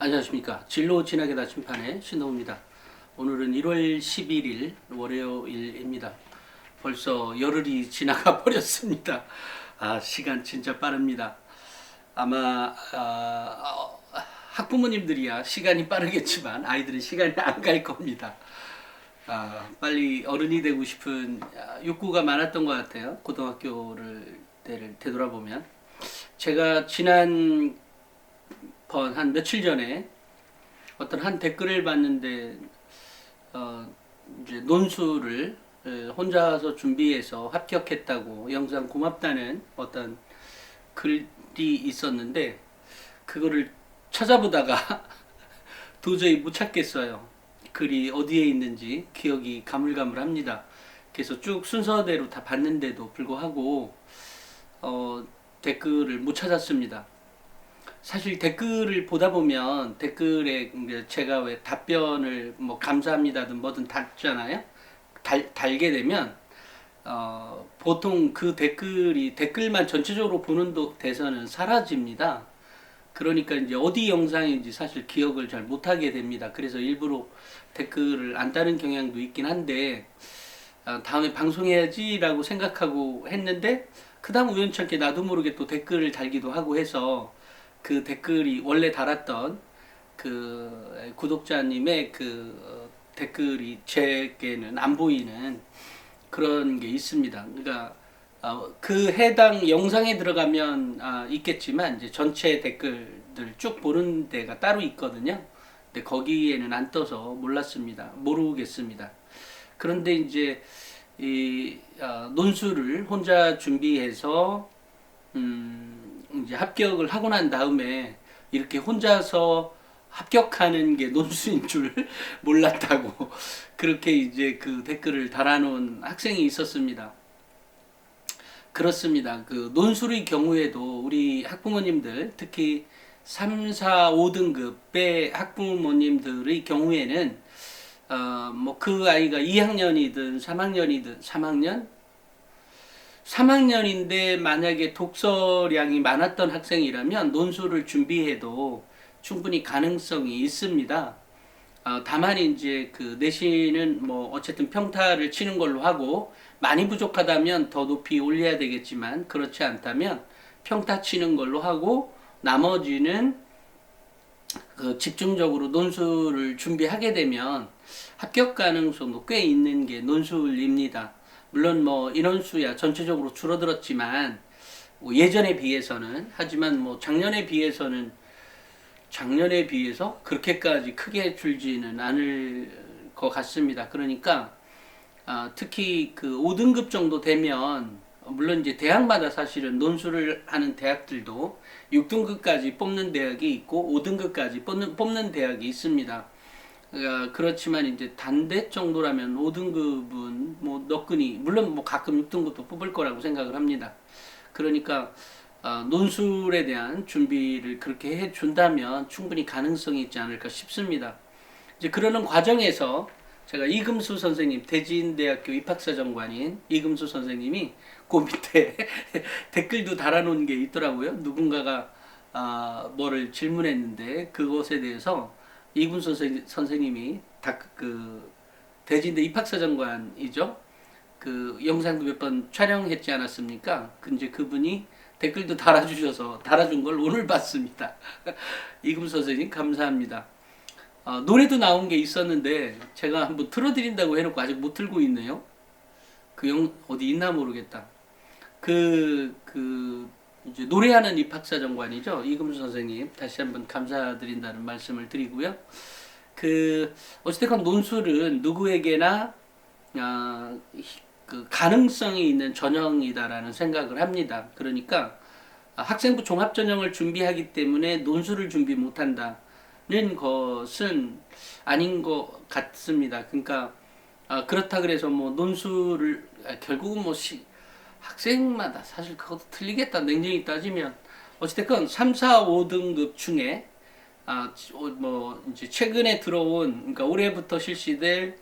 안녕하십니까. 진로 진학의 나침판의 신동우입니다. 오늘은 1월 11일 월요일입니다. 벌써 열흘이 지나가 버렸습니다. 시간 진짜 빠릅니다. 아마 학부모님들이야 시간이 빠르겠지만 아이들은 시간이 안 갈 겁니다. 빨리 어른이 되고 싶은 욕구가 많았던 것 같아요. 고등학교를 때를 되돌아보면 제가 지난 한 며칠 전에 어떤 한 댓글을 봤는데 이제 논술을 혼자서 준비해서 합격했다고 영상 고맙다는 어떤 글이 있었는데 그거를 찾아보다가 도저히 못 찾겠어요. 글이 어디에 있는지 기억이 가물가물합니다. 그래서 쭉 순서대로 다 봤는데도 불구하고 댓글을 못 찾았습니다. 사실 댓글을 보다 보면 댓글에 제가 왜 답변을 뭐 감사합니다든 뭐든 달잖아요. 달게 되면 보통 그 댓글만 전체적으로 보는 데서는 사라집니다. 그러니까 이제 어디 영상인지 사실 기억을 잘 못하게 됩니다. 그래서 일부러 댓글을 안 다는 경향도 있긴 한데 다음에 방송해야지라고 생각하고 했는데 그 다음 우연찮게 나도 모르게 또 댓글을 달기도 하고 해서 그 댓글이 원래 달았던 그 구독자님의 그 댓글이 제게는 안 보이는 그런 게 있습니다. 그러니까 그 해당 영상에 들어가면 있겠지만 이제 전체 댓글들 쭉 보는 데가 따로 있거든요. 근데 거기에는 안 떠서 몰랐습니다. 모르겠습니다. 그런데 이제 이 논술을 혼자 준비해서 이제 합격을 하고 난 다음에 이렇게 혼자서 합격하는 게 논술인 줄 몰랐다고 그렇게 이제 그 댓글을 달아놓은 학생이 있었습니다. 그렇습니다. 그 논술의 경우에도 우리 학부모님들 특히 3, 4, 5등급의 학부모님들의 경우에는 뭐 그 아이가 2학년이든 3학년이든 3학년인데 만약에 독서량이 많았던 학생이라면 논술을 준비해도 충분히 가능성이 있습니다. 다만 이제 그 내신은 뭐 어쨌든 평타를 치는 걸로 하고 많이 부족하다면 더 높이 올려야 되겠지만 그렇지 않다면 평타 치는 걸로 하고 나머지는 그 집중적으로 논술을 준비하게 되면 합격 가능성도 꽤 있는 게 논술입니다. 물론 뭐 인원수야 전체적으로 줄어들었지만 뭐 예전에 비해서는 하지만 뭐 작년에 비해서 그렇게까지 크게 줄지는 않을 것 같습니다. 그러니까 특히 그 5등급 정도 되면 물론 이제 대학마다 사실은 논술을 하는 대학들도 6등급까지 뽑는 대학이 있고 5등급까지 뽑는 대학이 있습니다. 그렇지만 이제 단대 정도라면 5등급은 뭐 너끈히 물론 뭐 가끔 6등급도 뽑을 거라고 생각을 합니다. 그러니까 논술에 대한 준비를 그렇게 해 준다면 충분히 가능성이 있지 않을까 싶습니다. 이제 그러는 과정에서 제가 이금수 선생님 대진대학교 입학사정관인 이금수 선생님이 그 밑에 댓글도 달아놓은 게 있더라고요. 누군가가 뭐를 질문했는데 그것에 대해서 이금수 선생님이 그 대진대 입학사정관이죠. 그 영상도 몇 번 촬영했지 않았습니까? 이제 그분이 댓글도 달아준 걸 오늘 봤습니다. 이금 선생님 감사합니다. 노래도 나온 게 있었는데 제가 한번 틀어드린다고 해놓고 아직 못 틀고 있네요. 어디 있나 모르겠다. 이제 노래하는 입학사정관이죠. 이금수 선생님 다시 한번 감사드린다는 말씀을 드리고요. 어찌됐건 논술은 누구에게나 그 가능성이 있는 전형이다라는 생각을 합니다. 그러니까 학생부 종합전형을 준비하기 때문에 논술을 준비 못한다는 것은 아닌 것 같습니다. 그러니까 그렇다 그래서 뭐 논술을 결국은 뭐 학생마다 사실 그것도 틀리겠다 냉정히 따지면 어찌됐건 3, 4, 5등급 중에 뭐 이제 최근에 들어온 그러니까 올해부터 실시될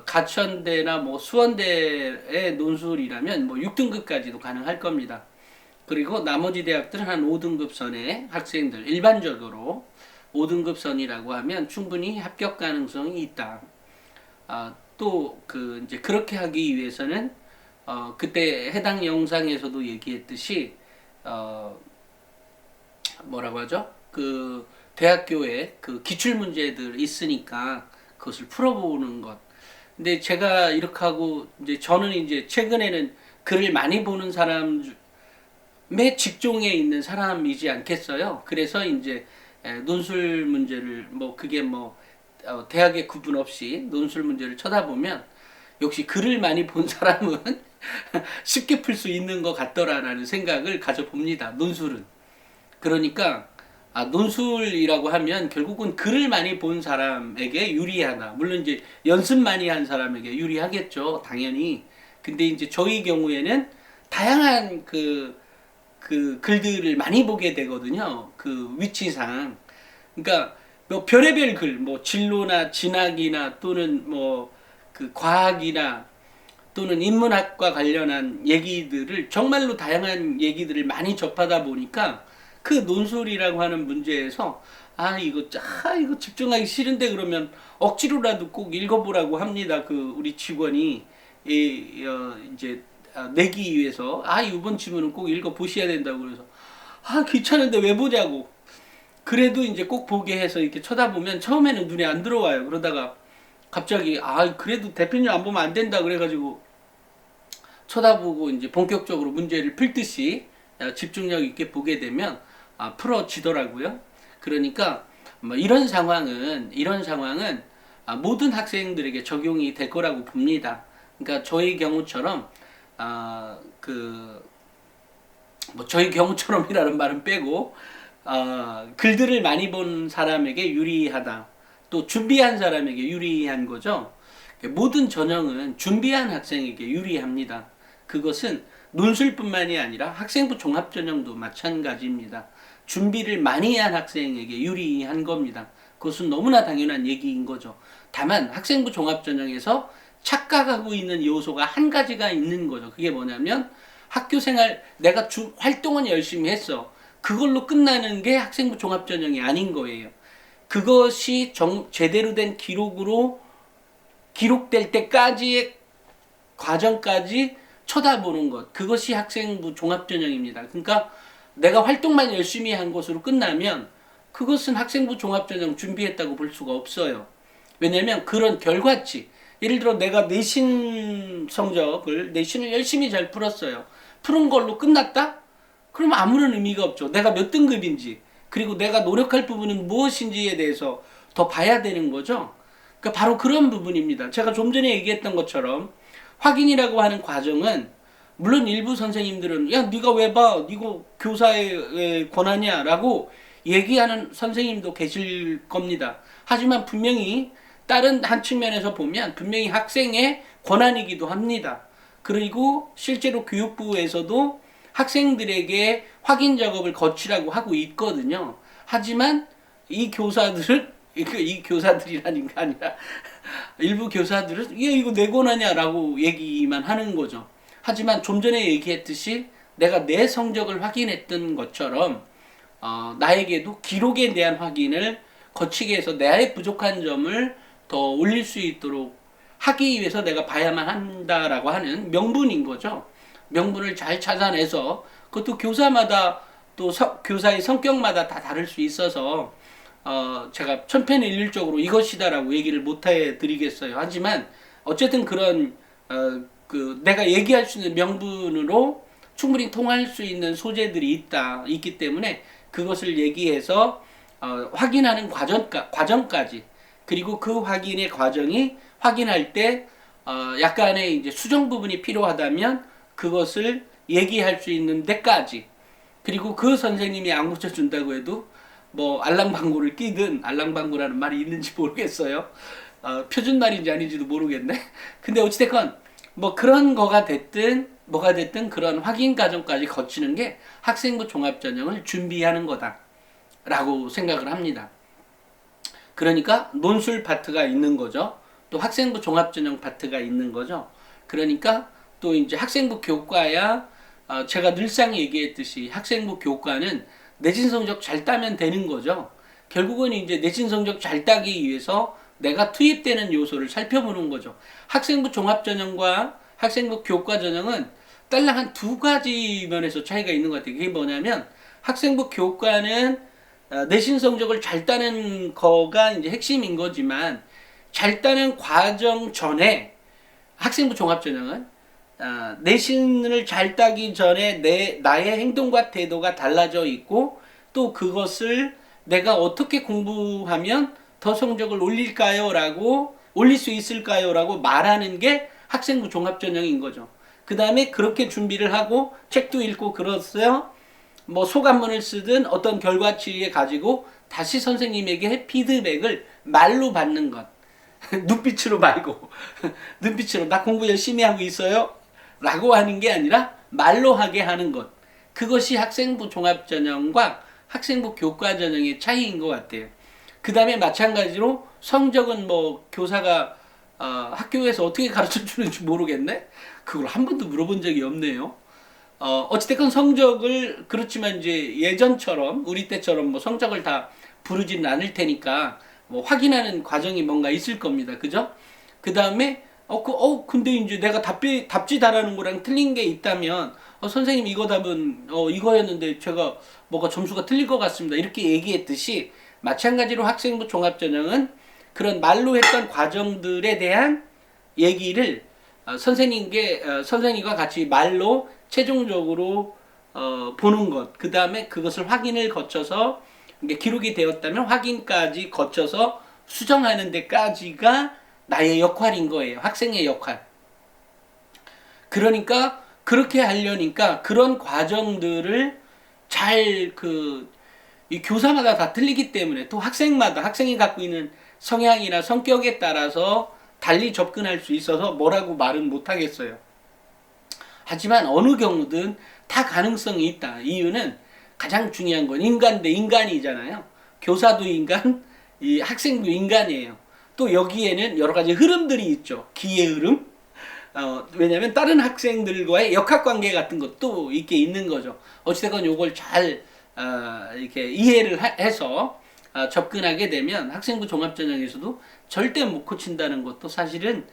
가천대나 뭐 수원대의 논술이라면 뭐 6등급까지도 가능할 겁니다. 그리고 나머지 대학들은 한 5등급 선의 학생들 일반적으로 5등급선이라고 하면 충분히 합격 가능성이 있다. 또 이제 그렇게 하기 위해서는 그때 해당 영상에서도 얘기했듯이 뭐라고 하죠? 그 대학교에 그 기출 문제들 있으니까 그것을 풀어보는 것. 근데 제가 이렇게 하고 이제 저는 이제 최근에는 글을 많이 보는 사람의 직종에 있는 사람이지 않겠어요. 그래서 이제 논술 문제를 뭐 그게 뭐 대학의 구분 없이 논술 문제를 쳐다보면 역시 글을 많이 본 사람은 쉽게 풀 수 있는 것 같더라라는 생각을 가져봅니다. 논술은. 그러니까 논술이라고 하면 결국은 글을 많이 본 사람에게 유리하다. 물론 이제 연습 많이 한 사람에게 유리하겠죠. 당연히. 근데 이제 저희 경우에는 다양한 그 글들을 많이 보게 되거든요. 그 위치상. 그러니까 뭐 별의별 글, 뭐 진로나 진학이나 또는 뭐 그 과학이나 또는 인문학과 관련한 얘기들을 정말로 다양한 얘기들을 많이 접하다 보니까 그 논술이라고 하는 문제에서 이거 집중하기 싫은데 그러면 억지로라도 꼭 읽어보라고 합니다. 그 우리 직원이 이제 내기 위해서 이번 지문은 꼭 읽어보셔야 된다고 그래서 귀찮은데 왜 보냐고. 그래도 이제 꼭 보게 해서 이렇게 쳐다보면 처음에는 눈에 안 들어와요. 그러다가 갑자기 그래도 대표님 안 보면 안 된다 그래가지고 쳐다보고 이제 본격적으로 문제를 풀듯이 집중력 있게 보게 되면 풀어지더라고요. 그러니까 뭐 이런 상황은 모든 학생들에게 적용이 될 거라고 봅니다. 그러니까 저희 경우처럼 뭐 저희 경우처럼이라는 말은 빼고 글들을 많이 본 사람에게 유리하다. 또 준비한 사람에게 유리한 거죠. 모든 전형은 준비한 학생에게 유리합니다. 그것은 논술뿐만이 아니라 학생부 종합전형도 마찬가지입니다. 준비를 많이 한 학생에게 유리한 겁니다. 그것은 너무나 당연한 얘기인 거죠. 다만 학생부 종합전형에서 착각하고 있는 요소가 한 가지가 있는 거죠. 그게 뭐냐면 학교생활 내가 활동은 열심히 했어. 그걸로 끝나는 게 학생부 종합전형이 아닌 거예요. 그것이 제대로 된 기록으로 기록될 때까지의 과정까지 쳐다보는 것. 그것이 학생부 종합전형입니다. 그러니까 내가 활동만 열심히 한 것으로 끝나면 그것은 학생부 종합전형 준비했다고 볼 수가 없어요. 왜냐하면 그런 결과치. 예를 들어 내가 내신을 열심히 잘 풀었어요. 푸른 걸로 끝났다? 그러면 아무런 의미가 없죠. 내가 몇 등급인지 그리고 내가 노력할 부분은 무엇인지에 대해서 더 봐야 되는 거죠. 그러니까 바로 그런 부분입니다. 제가 좀 전에 얘기했던 것처럼 확인이라고 하는 과정은 물론 일부 선생님들은 네가 왜 봐? 네가 교사의 권한이야 라고 얘기하는 선생님도 계실 겁니다. 하지만 분명히 다른 한 측면에서 보면 분명히 학생의 권한이기도 합니다. 그리고 실제로 교육부에서도 학생들에게 확인 작업을 거치라고 하고 있거든요. 하지만 이 교사들이라는 게 아니라 일부 교사들은 이거 내 권하냐라고 얘기만 하는 거죠. 하지만 좀 전에 얘기했듯이 내가 내 성적을 확인했던 것처럼 나에게도 기록에 대한 확인을 거치게 해서 나의 부족한 점을 더 올릴 수 있도록 하기 위해서 내가 봐야만 한다라고 하는 명분인 거죠. 명분을 잘 찾아내서 그것도 교사마다 또 교사의 성격마다 다 다를 수 있어서 제가 천편일률적으로 이것이다라고 얘기를 못 해드리겠어요. 하지만 어쨌든 그런 내가 얘기할 수 있는 명분으로 충분히 통할 수 있는 소재들이 있기 때문에 그것을 얘기해서 확인하는 과정까지 그리고 그 확인의 과정이 확인할 때 약간의 이제 수정 부분이 필요하다면 그것을 얘기할 수 있는 데까지 그리고 그 선생님이 안 고쳐준다고 해도 뭐 알랑방구를 끼든 알랑방구라는 말이 있는지 모르겠어요. 표준말인지 아닌지도 모르겠네. 근데 어찌됐건 뭐 그런 거가 됐든 뭐가 됐든 그런 확인 과정까지 거치는 게 학생부 종합전형을 준비하는 거다라고 생각을 합니다. 그러니까 논술 파트가 있는 거죠. 또 학생부 종합전형 파트가 있는 거죠. 그러니까 또 이제 학생부 교과야 제가 늘상 얘기했듯이 학생부 교과는 내신 성적 잘 따면 되는 거죠. 결국은 이제 내신 성적 잘 따기 위해서 내가 투입되는 요소를 살펴보는 거죠. 학생부 종합전형과 학생부 교과전형은 딸랑 한 두 가지 면에서 차이가 있는 것 같아요. 그게 뭐냐면 학생부 교과는 내신 성적을 잘 따는 거가 이제 핵심인 거지만 잘 따는 과정 전에 학생부 종합전형은 내신을 잘 따기 전에 나의 행동과 태도가 달라져 있고 또 그것을 내가 어떻게 공부하면 더 성적을 올릴 수 있을까요? 라고 말하는 게 학생부 종합전형인 거죠. 그 다음에 그렇게 준비를 하고 책도 읽고 그랬어요. 뭐 소감문을 쓰든 어떤 결과치에 가지고 다시 선생님에게 피드백을 말로 받는 것. 눈빛으로 말고 눈빛으로 나 공부 열심히 하고 있어요 라고 하는 게 아니라 말로 하게 하는 것. 그것이 학생부 종합전형과 학생부 교과전형의 차이인 것 같아요. 그 다음에 마찬가지로 성적은 뭐 교사가 학교에서 어떻게 가르쳐 주는지 모르겠네. 그걸 한 번도 물어본 적이 없네요. 어찌됐건 성적을 그렇지만 이제 예전처럼 우리 때처럼 뭐 성적을 다 부르지는 않을 테니까 뭐 확인하는 과정이 뭔가 있을 겁니다. 그죠? 그 다음에 근데 이제 내가 답지 달하는 거랑 틀린 게 있다면 선생님 이거 답은 이거였는데 제가 뭐가 점수가 틀릴 것 같습니다. 이렇게 얘기했듯이 마찬가지로 학생부 종합전형은 그런 말로 했던 과정들에 대한 얘기를 선생님과 같이 말로 최종적으로 보는 것. 그 다음에 그것을 확인을 거쳐서 기록이 되었다면 확인까지 거쳐서 수정하는 데까지가 나의 역할인 거예요. 학생의 역할. 그러니까 그렇게 하려니까 그런 과정들을 잘 이 교사마다 다 틀리기 때문에 또 학생이 갖고 있는 성향이나 성격에 따라서 달리 접근할 수 있어서 뭐라고 말은 못 하겠어요. 하지만 어느 경우든 다 가능성이 있다. 이유는 가장 중요한 건 인간 대 인간이잖아요. 교사도 인간, 이 학생도 인간이에요. 또 여기에는 여러 가지 흐름들이 있죠. 기의 흐름. 왜냐하면 다른 학생들과의 역학관계 같은 것도 있게 있는 거죠. 어찌됐건 요걸 잘 이렇게 이해를 해서 접근하게 되면 학생부 종합전형에서도 절대 못 고친다는 것도 사실은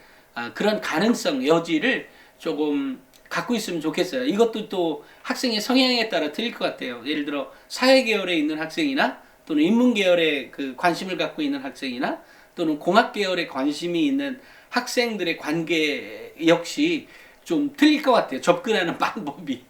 그런 가능성, 여지를 조금 갖고 있으면 좋겠어요. 이것도 또 학생의 성향에 따라 틀릴 것 같아요. 예를 들어 사회계열에 있는 학생이나 또는 인문계열에 그 관심을 갖고 있는 학생이나 또는 공학계열에 관심이 있는 학생들의 관계 역시 좀 틀릴 것 같아요. 접근하는 방법이.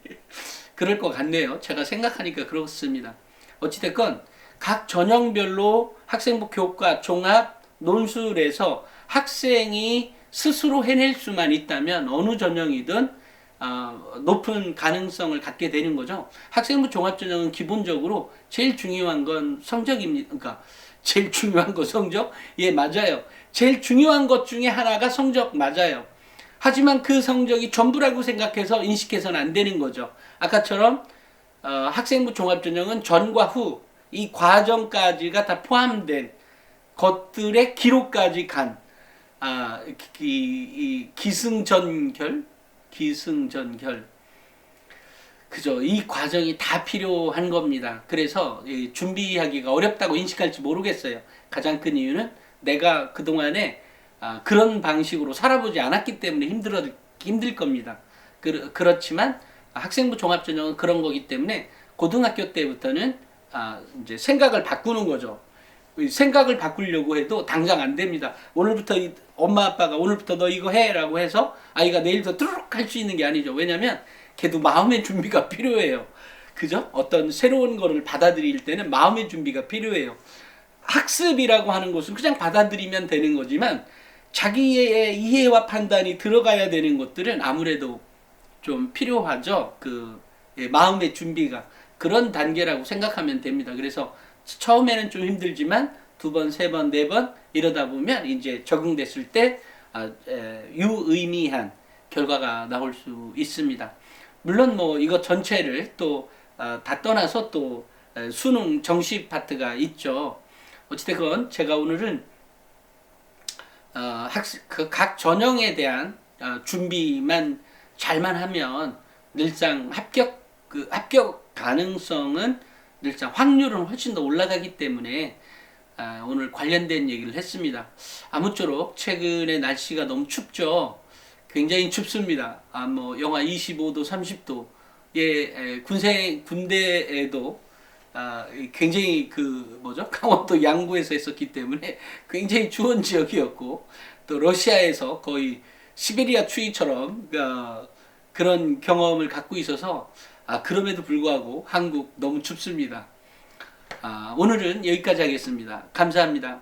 그럴 것 같네요. 제가 생각하니까 그렇습니다. 어찌됐건 각 전형별로 학생부 교과, 종합, 논술에서 학생이 스스로 해낼 수만 있다면 어느 전형이든 높은 가능성을 갖게 되는 거죠. 학생부 종합전형은 기본적으로 제일 중요한 건 성적입니다. 그러니까 제일 중요한 거 성적? 예, 맞아요. 제일 중요한 것 중에 하나가 성적 맞아요. 하지만 그 성적이 전부라고 생각해서 인식해서는 안 되는 거죠. 아까처럼 학생부 종합전형은 전과 후 이 과정까지가 다 포함된 것들의 기록까지 간 이 기승전결 그죠. 이 과정이 다 필요한 겁니다. 그래서 준비하기가 어렵다고 인식할지 모르겠어요. 가장 큰 이유는 내가 그동안에 그런 방식으로 살아보지 않았기 때문에 힘들 겁니다. 그렇지만 학생부 종합전형은 그런 거기 때문에 고등학교 때부터는 이제 생각을 바꾸는 거죠. 생각을 바꾸려고 해도 당장 안 됩니다. 오늘부터 엄마 아빠가 오늘부터 너 이거 해라고 해서 아이가 내일부터 뚜룩 할 수 있는 게 아니죠. 왜냐면 걔도 마음의 준비가 필요해요. 그죠? 어떤 새로운 거를 받아들일 때는 마음의 준비가 필요해요. 학습이라고 하는 것은 그냥 받아들이면 되는 거지만 자기의 이해와 판단이 들어가야 되는 것들은 아무래도 좀 필요하죠. 마음의 준비가. 그런 단계라고 생각하면 됩니다. 그래서 처음에는 좀 힘들지만 두 번, 세 번, 네 번 이러다 보면 이제 적응됐을 때 유의미한 결과가 나올 수 있습니다. 물론 뭐 이것 전체를 또 다 떠나서 또 수능 정시 파트가 있죠. 어찌됐건 제가 오늘은 각 전형에 대한 준비만 잘만 하면 늘상 합격 가능성은 늘상 확률은 훨씬 더 올라가기 때문에 오늘 관련된 얘기를 했습니다. 아무쪼록 최근에 날씨가 너무 춥죠. 굉장히 춥습니다. 뭐 영하 25도, 30도. 예, 군대에도 굉장히 뭐죠? 강원도 양구에서 했었기 때문에 굉장히 추운 지역이었고, 또 러시아에서 거의 시베리아 추위처럼 그런 경험을 갖고 있어서 그럼에도 불구하고 한국 너무 춥습니다. 오늘은 여기까지 하겠습니다. 감사합니다.